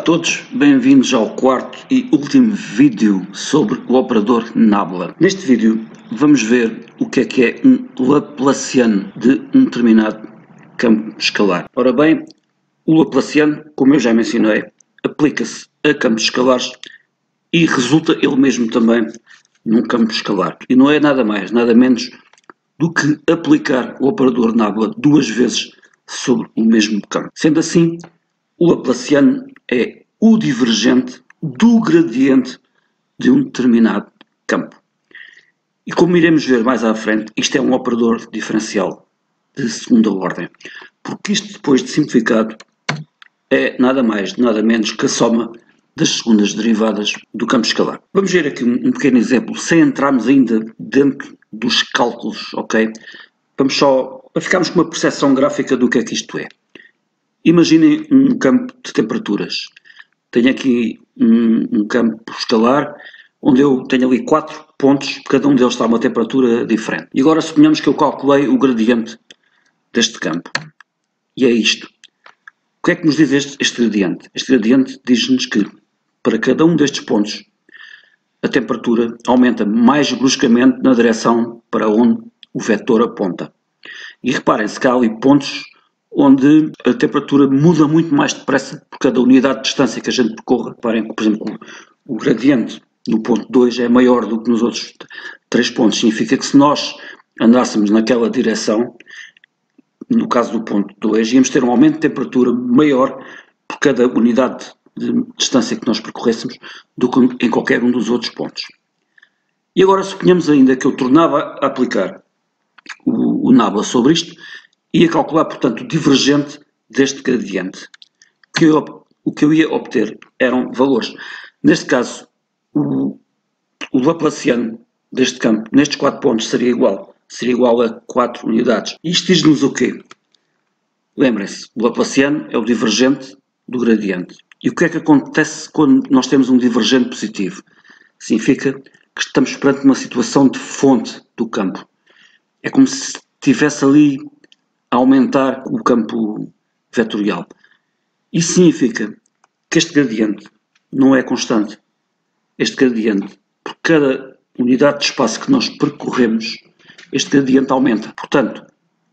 Olá a todos, bem-vindos ao quarto e último vídeo sobre o operador nábula. Neste vídeo vamos ver o que é um Laplaciano de um determinado campo escalar. Ora bem, o Laplaciano, como eu já mencionei, aplica-se a campos escalares e resulta ele mesmo também num campo escalar. E não é nada mais, nada menos do que aplicar o operador nábula duas vezes sobre o mesmo campo. Sendo assim, o Laplaciano é o divergente do gradiente de um determinado campo. E como iremos ver mais à frente, isto é um operador diferencial de segunda ordem. Porque isto, depois de simplificado, é nada mais, nada menos que a soma das segundas derivadas do campo escalar. Vamos ver aqui um pequeno exemplo, sem entrarmos ainda dentro dos cálculos, ok? Vamos só, para ficarmos com uma percepção gráfica do que é que isto é. Imaginem um campo de temperaturas. Tenho aqui um campo escalar, onde eu tenho ali 4 pontos, cada um deles está a uma temperatura diferente. E agora suponhamos que eu calculei o gradiente deste campo. E é isto. O que é que nos diz este gradiente? Este gradiente diz-nos que para cada um destes pontos a temperatura aumenta mais bruscamente na direção para onde o vetor aponta. E reparem-se que há ali pontos onde a temperatura muda muito mais depressa por cada unidade de distância que a gente percorra. Reparem que, por exemplo, o gradiente no ponto 2 é maior do que nos outros 3 pontos. Significa que se nós andássemos naquela direção, no caso do ponto 2, íamos ter um aumento de temperatura maior por cada unidade de distância que nós percorrêssemos do que em qualquer um dos outros pontos. E agora suponhamos ainda que eu tornava a aplicar o nábula sobre isto e a calcular, portanto, o divergente deste gradiente. O que eu ia obter eram valores. Neste caso, o Laplaciano deste campo, nestes 4 pontos, seria igual a 4 unidades. E isto diz-nos o quê? Lembrem-se, o Laplaciano é o divergente do gradiente. E o que é que acontece quando nós temos um divergente positivo? Significa que estamos perante uma situação de fonte do campo. É como se estivesse ali a aumentar o campo vetorial. Isso significa que este gradiente não é constante. Este gradiente, por cada unidade de espaço que nós percorremos, este gradiente aumenta. Portanto,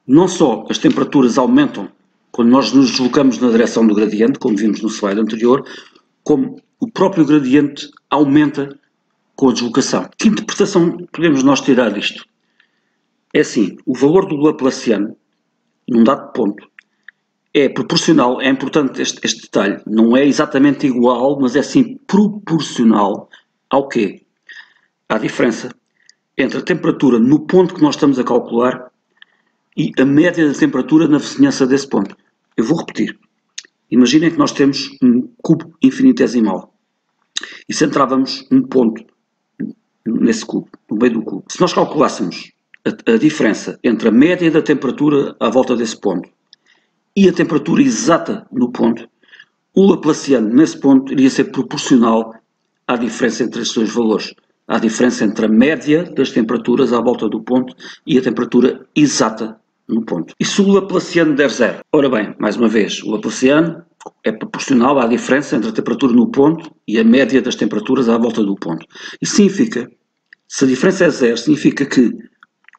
não só as temperaturas aumentam quando nós nos deslocamos na direção do gradiente, como vimos no slide anterior, como o próprio gradiente aumenta com a deslocação. Que interpretação podemos nós tirar disto? É assim, o valor do Laplaciano, num dado ponto, é proporcional, é importante este detalhe, não é exatamente igual, mas é sim proporcional ao quê? À diferença entre a temperatura no ponto que nós estamos a calcular e a média da temperatura na vizinhança desse ponto. Eu vou repetir. Imaginem que nós temos um cubo infinitesimal e centrávamos um ponto nesse cubo, no meio do cubo. Se nós calculássemos a diferença entre a média da temperatura à volta desse ponto e a temperatura exata no ponto, o Laplaciano nesse ponto iria ser proporcional à diferença entre estes dois valores. À diferença entre a média das temperaturas à volta do ponto e a temperatura exata no ponto. E se o Laplaciano der zero? Ora bem, mais uma vez, o Laplaciano é proporcional à diferença entre a temperatura no ponto e a média das temperaturas à volta do ponto. Isso significa, se a diferença é zero, significa que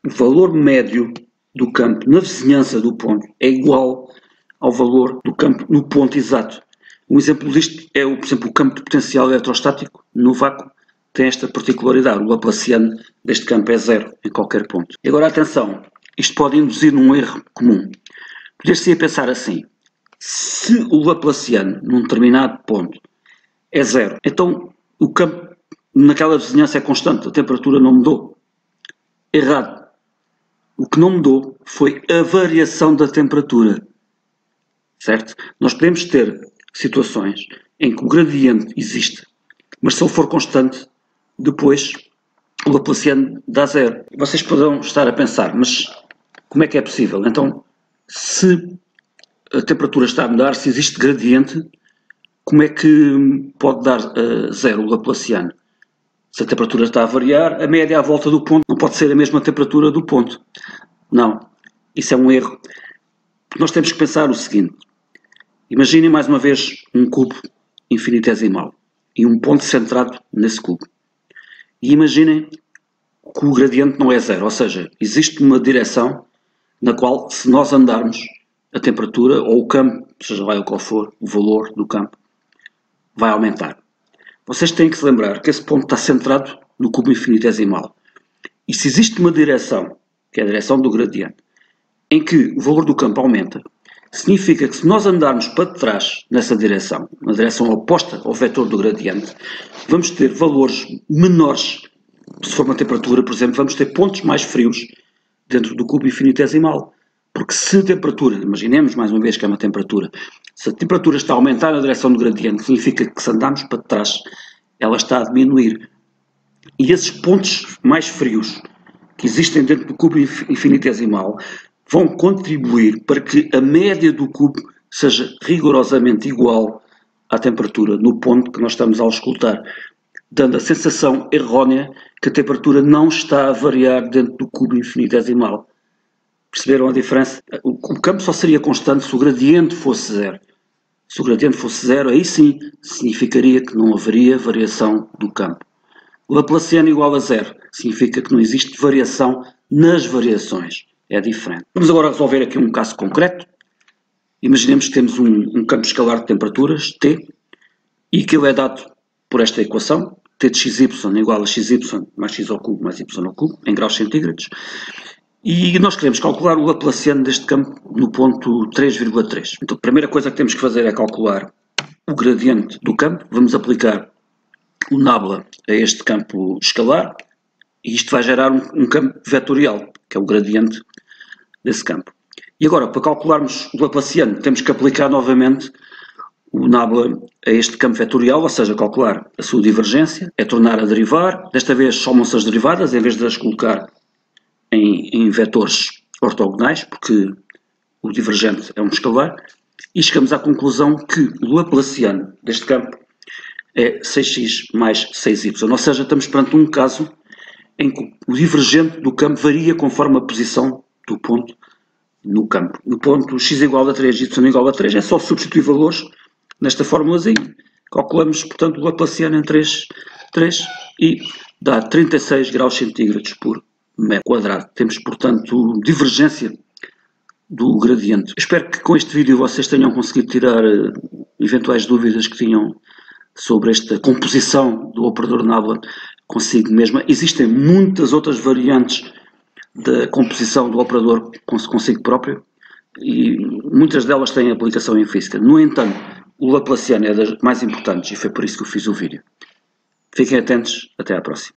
o valor médio do campo na vizinhança do ponto é igual ao valor do campo no ponto exato. Um exemplo disto é, por exemplo, o campo de potencial eletrostático no vácuo tem esta particularidade. O Laplaciano deste campo é zero em qualquer ponto. E agora atenção, isto pode induzir num erro comum. Poder-se pensar assim, se o Laplaciano num determinado ponto é zero, então o campo naquela vizinhança é constante, a temperatura não mudou. Errado. O que não mudou foi a variação da temperatura. Certo? Nós podemos ter situações em que o gradiente existe, mas se ele for constante, depois o Laplaciano dá zero. Vocês poderão estar a pensar, mas como é que é possível? Então, se a temperatura está a mudar, se existe gradiente, como é que pode dar zero o Laplaciano? Se a temperatura está a variar, a média à volta do ponto não pode ser a mesma temperatura do ponto. Não, isso é um erro. Nós temos que pensar o seguinte. Imaginem mais uma vez um cubo infinitesimal e um ponto centrado nesse cubo. E imaginem que o gradiente não é zero, ou seja, existe uma direção na qual, se nós andarmos, a temperatura ou o campo, seja lá o qual for, o valor do campo, vai aumentar. Vocês têm que se lembrar que esse ponto está centrado no cubo infinitesimal. E se existe uma direção, que é a direção do gradiente, em que o valor do campo aumenta, significa que se nós andarmos para trás nessa direção, na direção oposta ao vetor do gradiente, vamos ter valores menores. Se for uma temperatura, por exemplo, vamos ter pontos mais frios dentro do cubo infinitesimal. Porque se a temperatura, imaginemos mais uma vez que é uma temperatura, se a temperatura está a aumentar na direção do gradiente, significa que se andarmos para trás, ela está a diminuir. E esses pontos mais frios que existem dentro do cubo infinitesimal vão contribuir para que a média do cubo seja rigorosamente igual à temperatura no ponto que nós estamos a auscultar, dando a sensação errónea que a temperatura não está a variar dentro do cubo infinitesimal. Perceberam a diferença? O campo só seria constante se o gradiente fosse zero. Se o gradiente fosse zero, aí sim significaria que não haveria variação do campo. Laplaciano igual a zero significa que não existe variação nas variações. É diferente. Vamos agora resolver aqui um caso concreto. Imaginemos que temos um campo escalar de temperaturas, T, e que ele é dado por esta equação, T de xy igual a xy mais x ao cubo mais y ao cubo, em graus centígrados. E nós queremos calcular o Laplaciano deste campo no ponto 3,3. Então a primeira coisa que temos que fazer é calcular o gradiente do campo. Vamos aplicar o nabla a este campo escalar e isto vai gerar um campo vetorial, que é o gradiente desse campo. E agora, para calcularmos o Laplaciano, temos que aplicar novamente o nabla a este campo vetorial, ou seja, calcular a sua divergência, é tornar a derivar. Desta vez somam-se as derivadas, em vez de as colocar em vetores ortogonais, porque o divergente é um escalar, e chegamos à conclusão que o Laplaciano deste campo é 6x mais 6y, ou seja, estamos perante um caso em que o divergente do campo varia conforme a posição do ponto no campo. No ponto x igual a 3, y igual a 3, é só substituir valores nesta formulazinha. Calculamos, portanto, o Laplaciano em 3 e dá 36 graus centígrados por metro quadrado. Temos, portanto, divergência do gradiente. Espero que com este vídeo vocês tenham conseguido tirar eventuais dúvidas que tinham sobre esta composição do operador nabla consigo mesma. Existem muitas outras variantes da composição do operador consigo próprio e muitas delas têm aplicação em física. No entanto, o Laplaciano é das mais importantes e foi por isso que eu fiz o vídeo. Fiquem atentos, até à próxima.